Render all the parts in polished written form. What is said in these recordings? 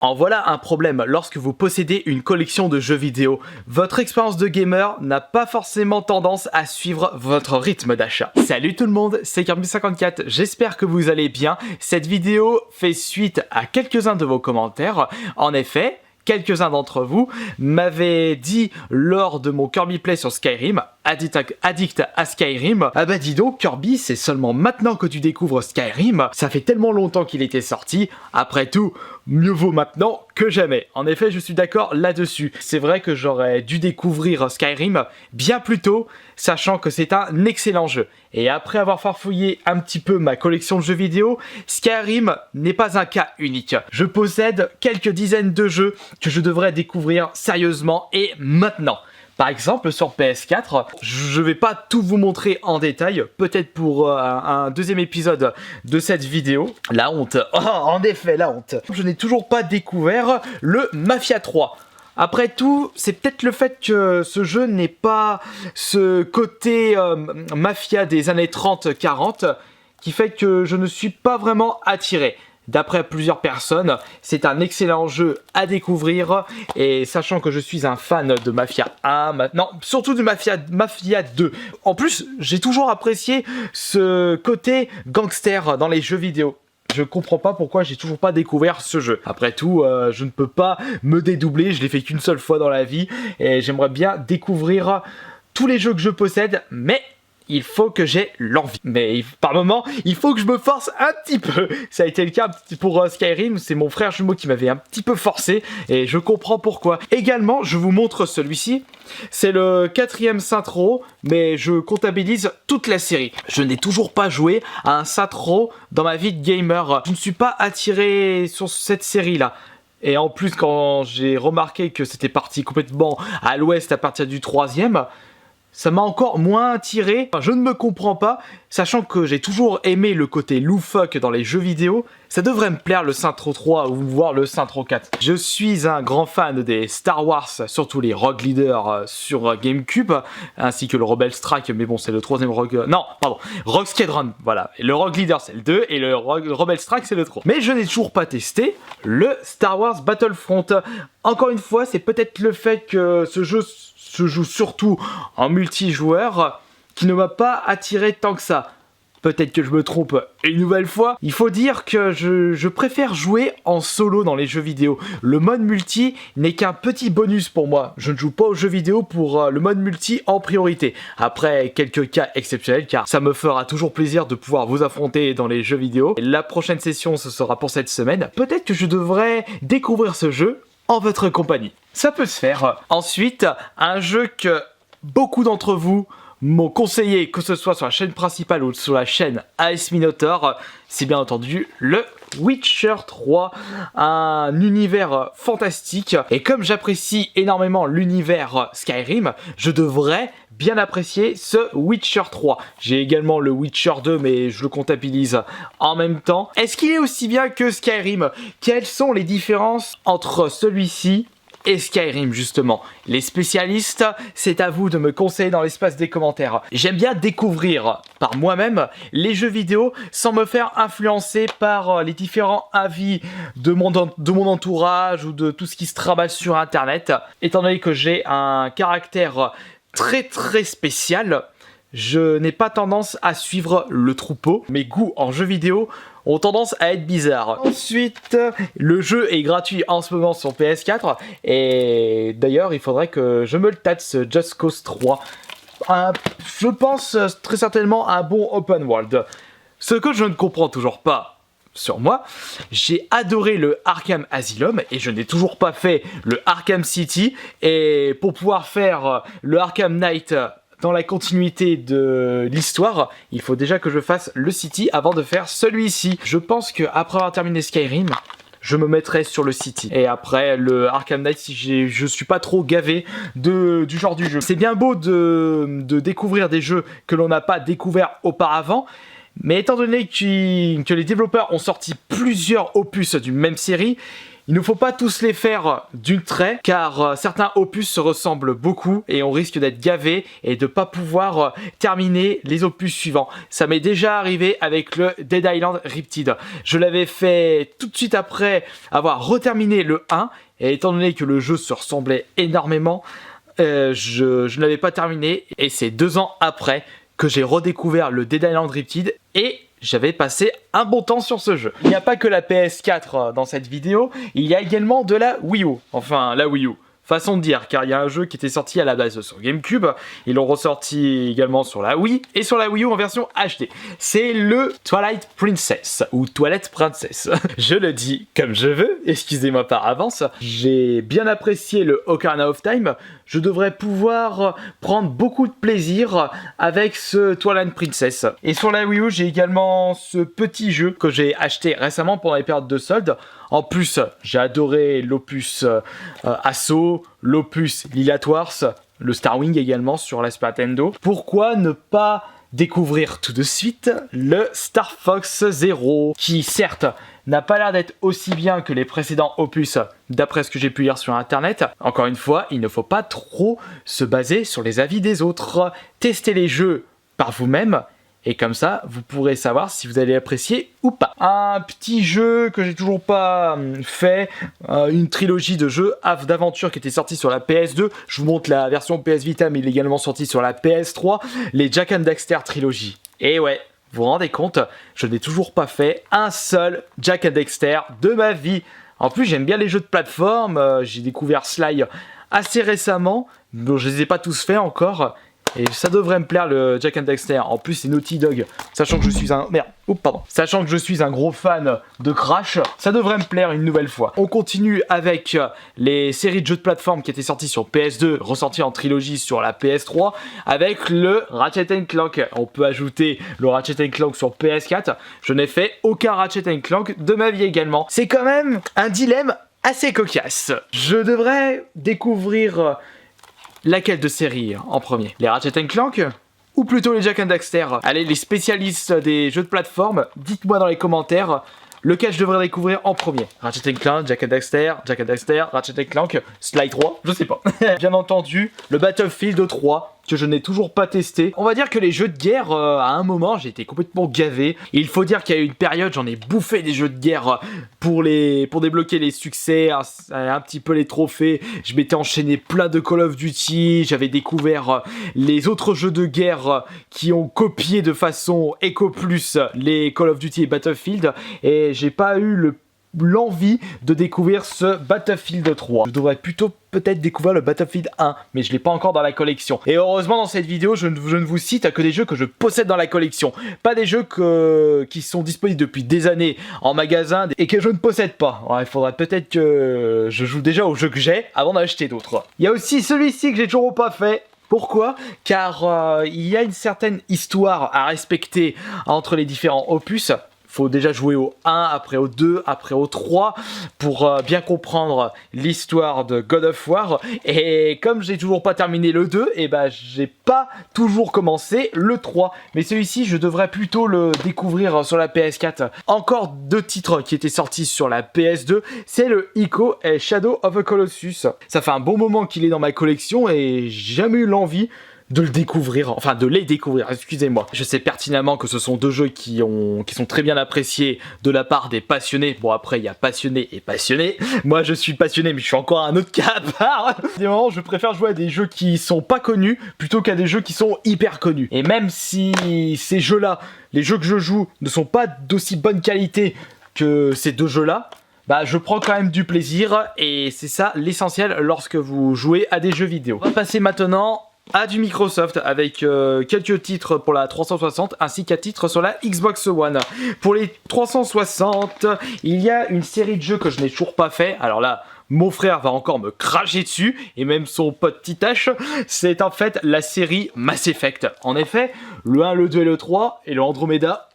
En voilà un problème lorsque vous possédez une collection de jeux vidéo. Votre expérience de gamer n'a pas forcément tendance à suivre votre rythme d'achat. Salut tout le monde, c'est Kirby54, j'espère que vous allez bien. Cette vidéo fait suite à quelques-uns de vos commentaires. En effet, quelques-uns d'entre vous m'avaient dit lors de mon Kirby Play sur Skyrim, addict à Skyrim, ah bah dis donc Kirby, c'est seulement maintenant que tu découvres Skyrim, ça fait tellement longtemps qu'il était sorti, après tout, mieux vaut maintenant que jamais. En effet, je suis d'accord là-dessus. C'est vrai que j'aurais dû découvrir Skyrim bien plus tôt, sachant que c'est un excellent jeu. Et après avoir farfouillé un petit peu ma collection de jeux vidéo, Skyrim n'est pas un cas unique. Je possède quelques dizaines de jeux que je devrais découvrir sérieusement et maintenant. Par exemple, sur PS4, je vais pas tout vous montrer en détail, peut-être pour un deuxième épisode de cette vidéo. La honte, oh, en effet, la honte. Je n'ai toujours pas découvert le Mafia 3. Après tout, c'est peut-être le fait que ce jeu n'ait pas ce côté mafia des années 30-40 qui fait que je ne suis pas vraiment attiré. D'après plusieurs personnes, c'est un excellent jeu à découvrir et sachant que je suis un fan de Mafia 1 maintenant, surtout de Mafia 2. En plus, j'ai toujours apprécié ce côté gangster dans les jeux vidéo. Je comprends pas pourquoi j'ai toujours pas découvert ce jeu. Après tout, je ne peux pas me dédoubler, je l'ai fait qu'une seule fois dans la vie et j'aimerais bien découvrir tous les jeux que je possède, mais il faut que j'ai l'envie. Mais par moment, il faut que je me force un petit peu. Ça a été le cas pour Skyrim, c'est mon frère jumeau qui m'avait un petit peu forcé et je comprends pourquoi. Également, je vous montre celui-ci. C'est le 4e Saints Row, mais je comptabilise toute la série. Je n'ai toujours pas joué à un Saints Row dans ma vie de gamer. Je ne suis pas attiré sur cette série-là. Et en plus, quand j'ai remarqué que c'était parti complètement à l'ouest à partir du 3e, ça m'a encore moins attiré. Enfin, je ne me comprends pas, sachant que j'ai toujours aimé le côté loufoque dans les jeux vidéo. Ça devrait me plaire le Saints Row 3 ou voir le Saints Row 4. Je suis un grand fan des Star Wars, surtout les Rogue Leader sur GameCube, ainsi que le Rebel Strike, mais bon c'est le 3e Rogue... Non, pardon, Rogue Squadron, voilà. Le Rogue Leader c'est le 2 et le Rebel Strike c'est le 3. Mais je n'ai toujours pas testé le Star Wars Battlefront. Encore une fois, c'est peut-être le fait que ce jeu se joue surtout en multijoueur qui ne m'a pas attiré tant que ça. Peut-être que je me trompe une nouvelle fois. Il faut dire que je préfère jouer en solo dans les jeux vidéo. Le mode multi n'est qu'un petit bonus pour moi. Je ne joue pas aux jeux vidéo pour le mode multi en priorité. Après quelques cas exceptionnels, car ça me fera toujours plaisir de pouvoir vous affronter dans les jeux vidéo. Et la prochaine session, ce sera pour cette semaine. Peut-être que je devrais découvrir ce jeu en votre compagnie. Ça peut se faire. Ensuite, un jeu que beaucoup d'entre vous m'ont conseillé, que ce soit sur la chaîne principale ou sur la chaîne AS Minotaur, c'est bien entendu le Witcher 3, un univers fantastique. Et comme j'apprécie énormément l'univers Skyrim, je devrais bien apprécier ce Witcher 3. J'ai également le Witcher 2, mais je le comptabilise en même temps. Est-ce qu'il est aussi bien que Skyrim? Quelles sont les différences entre celui-ci et Skyrim justement? Les spécialistes, c'est à vous de me conseiller dans l'espace des commentaires. J'aime bien découvrir par moi-même les jeux vidéo sans me faire influencer par les différents avis de mon entourage ou de tout ce qui se travaille sur internet. Étant donné que j'ai un caractère très spécial, je n'ai pas tendance à suivre le troupeau. Mes goûts en jeux vidéo ont tendance à être bizarres. Ensuite, le jeu est gratuit en ce moment sur PS4 et d'ailleurs il faudrait que je me le tâte, ce Just Cause 3. Je pense très certainement un bon open world. Ce que je ne comprends toujours pas sur moi, j'ai adoré le Arkham Asylum et je n'ai toujours pas fait le Arkham City, et pour pouvoir faire le Arkham Knight dans la continuité de l'histoire, il faut déjà que je fasse le City avant de faire celui-ci. Je pense qu'après avoir terminé Skyrim, je me mettrai sur le City. Et après le Arkham Knight, si je suis pas trop gavé du genre du jeu. C'est bien beau de découvrir des jeux que l'on n'a pas découvert auparavant, mais étant donné que les développeurs ont sorti plusieurs opus d'une même série, Il ne faut pas tous les faire d'une trait car certains opus se ressemblent beaucoup et on risque d'être gavé et de pas pouvoir terminer les opus suivants. Ça m'est déjà arrivé avec le Dead Island Riptide. Je l'avais fait tout de suite après avoir reterminé le 1 et étant donné que le jeu se ressemblait énormément, je ne l'avais pas terminé et c'est 2 ans après que j'ai redécouvert le Dead Island Riptide et j'avais passé un bon temps sur ce jeu. Il n'y a pas que la PS4 dans cette vidéo, il y a également de la Wii U. Enfin, la Wii U. Façon de dire, car il y a un jeu qui était sorti à la base sur GameCube, ils l'ont ressorti également sur la Wii, et sur la Wii U en version HD. C'est le Twilight Princess, ou Toilette Princess. Je le dis comme je veux, excusez-moi par avance. J'ai bien apprécié le Ocarina of Time, je devrais pouvoir prendre beaucoup de plaisir avec ce Twilight Princess. Et sur la Wii U, j'ai également ce petit jeu que j'ai acheté récemment pendant les périodes de solde. En plus, j'ai adoré l'opus Assault, l'opus Lylat Wars, le Starwing également sur la Super Nintendo. Pourquoi ne pas découvrir tout de suite le Star Fox Zero, qui certes n'a pas l'air d'être aussi bien que les précédents opus d'après ce que j'ai pu lire sur internet. Encore une fois, il ne faut pas trop se baser sur les avis des autres. Testez les jeux par vous-même. Et comme ça, vous pourrez savoir si vous allez apprécier ou pas. Un petit jeu que j'ai toujours pas fait, une trilogie de jeux d'aventure qui était sortie sur la PS2. Je vous montre la version PS Vita, mais il est également sorti sur la PS3. Les Jak and Daxter trilogie. Et ouais, vous vous rendez compte, je n'ai toujours pas fait un seul Jak and Daxter de ma vie. En plus, j'aime bien les jeux de plateforme. J'ai découvert Sly assez récemment. Bon, je les ai pas tous faits encore. Et ça devrait me plaire le Jak and Daxter. En plus c'est Naughty Dog. Sachant que je suis un... Merde. Oups, pardon. Sachant que je suis un gros fan de Crash, ça devrait me plaire une nouvelle fois. On continue avec les séries de jeux de plateforme qui étaient sortis sur PS2, ressortis en trilogie sur la PS3, avec le Ratchet & Clank. On peut ajouter le Ratchet & Clank sur PS4. Je n'ai fait aucun Ratchet & Clank de ma vie également. C'est quand même un dilemme assez cocasse. Je devrais découvrir... laquelle de série en premier? Les Ratchet & Clank ou plutôt les Jak and Daxter? Allez, les spécialistes des jeux de plateforme, dites-moi dans les commentaires lequel je devrais découvrir en premier. Ratchet & Clank, Jak and Daxter, Ratchet & Clank, Sly 3, je sais pas. Bien entendu, le Battlefield 3, que je n'ai toujours pas testé. On va dire que les jeux de guerre, à un moment, j'ai été complètement gavé. Il faut dire qu'il y a eu une période, j'en ai bouffé des jeux de guerre pour débloquer les succès, un petit peu les trophées. Je m'étais enchaîné plein de Call of Duty, j'avais découvert les autres jeux de guerre qui ont copié de façon Eco Plus les Call of Duty et Battlefield, et j'ai pas eu l'envie de découvrir ce Battlefield 3. Je devrais plutôt peut-être découvrir le Battlefield 1, mais je l'ai pas encore dans la collection. Et heureusement dans cette vidéo, je ne vous cite que des jeux que je possède dans la collection. Pas des jeux qui sont disponibles depuis des années en magasin et que je ne possède pas. Ouais, il faudrait peut-être que je joue déjà aux jeux que j'ai avant d'en acheter d'autres. Il y a aussi celui-ci que j'ai toujours pas fait. Pourquoi? Car il y a une certaine histoire à respecter entre les différents opus. Faut déjà jouer au 1, après au 2, après au 3 pour bien comprendre l'histoire de God of War. Et comme j'ai toujours pas terminé le 2, et ben j'ai pas toujours commencé le 3. Mais celui-ci, je devrais plutôt le découvrir sur la PS4. Encore 2 titres qui étaient sortis sur la PS2, c'est le Ico et Shadow of the Colossus. Ça fait un bon moment qu'il est dans ma collection et j'ai jamais eu l'envie de le découvrir, enfin de les découvrir, excusez-moi. Je sais pertinemment que ce sont 2 jeux qui sont très bien appréciés de la part des passionnés. Bon, après il y a passionné et passionné. Moi je suis passionné mais je suis encore un autre cas à part. Des moments je préfère jouer à des jeux qui sont pas connus plutôt qu'à des jeux qui sont hyper connus. Et même si ces jeux-là, les jeux que je joue ne sont pas d'aussi bonne qualité que ces 2 jeux-là, bah je prends quand même du plaisir et c'est ça l'essentiel lorsque vous jouez à des jeux vidéo. On va passer maintenant à du Microsoft avec quelques titres pour la 360 ainsi qu'un titre sur la Xbox One. Pour les 360, il y a une série de jeux que je n'ai toujours pas fait. Alors là, mon frère va encore me cracher dessus, et même son pote Titache. C'est en fait la série Mass Effect. En effet, le 1, le 2 et le 3, et le Andromeda,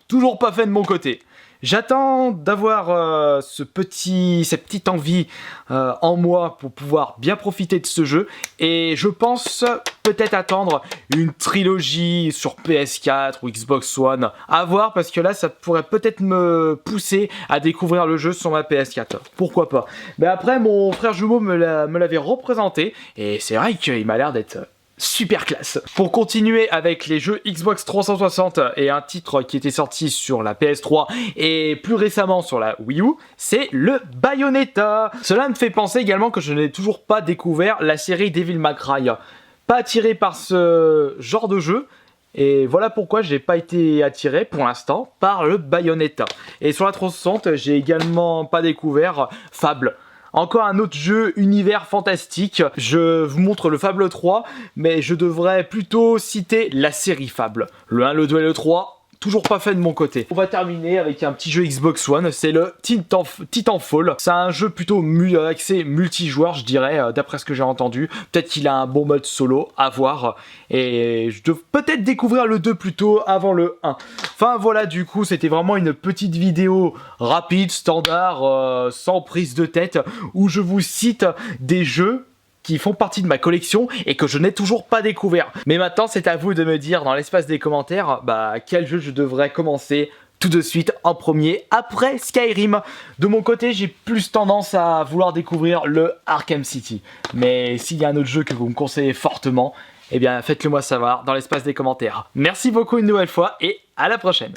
toujours pas fait de mon côté. J'attends d'avoir cette petite envie en moi pour pouvoir bien profiter de ce jeu et je pense peut-être attendre une trilogie sur PS4 ou Xbox One à voir parce que là ça pourrait peut-être me pousser à découvrir le jeu sur ma PS4. Pourquoi pas? Mais après mon frère jumeau me l'avait représenté et c'est vrai qu'il m'a l'air d'être super classe. Pour continuer avec les jeux Xbox 360 et un titre qui était sorti sur la PS3 et plus récemment sur la Wii U, c'est le Bayonetta. Cela me fait penser également que je n'ai toujours pas découvert la série Devil May Cry. Pas attiré par ce genre de jeu, et voilà pourquoi j'ai pas été attiré pour l'instant par le Bayonetta. Et sur la 360, j'ai également pas découvert Fable. Encore un autre jeu univers fantastique. Je vous montre le Fable 3, mais je devrais plutôt citer la série Fable. Le 1, le 2 et le 3. Toujours pas fait de mon côté. On va terminer avec un petit jeu Xbox One, c'est le Titanfall. C'est un jeu plutôt axé multijoueur, je dirais, d'après ce que j'ai entendu. Peut-être qu'il a un bon mode solo, à voir. Et je devrais peut-être découvrir le 2 plutôt avant le 1. Enfin voilà, du coup, c'était vraiment une petite vidéo rapide, standard, sans prise de tête, où je vous cite des jeux qui font partie de ma collection et que je n'ai toujours pas découvert. Mais maintenant, c'est à vous de me dire dans l'espace des commentaires quel jeu je devrais commencer tout de suite en premier après Skyrim. De mon côté, j'ai plus tendance à vouloir découvrir le Arkham City. Mais s'il y a un autre jeu que vous me conseillez fortement, eh bien faites-le moi savoir dans l'espace des commentaires. Merci beaucoup une nouvelle fois et à la prochaine.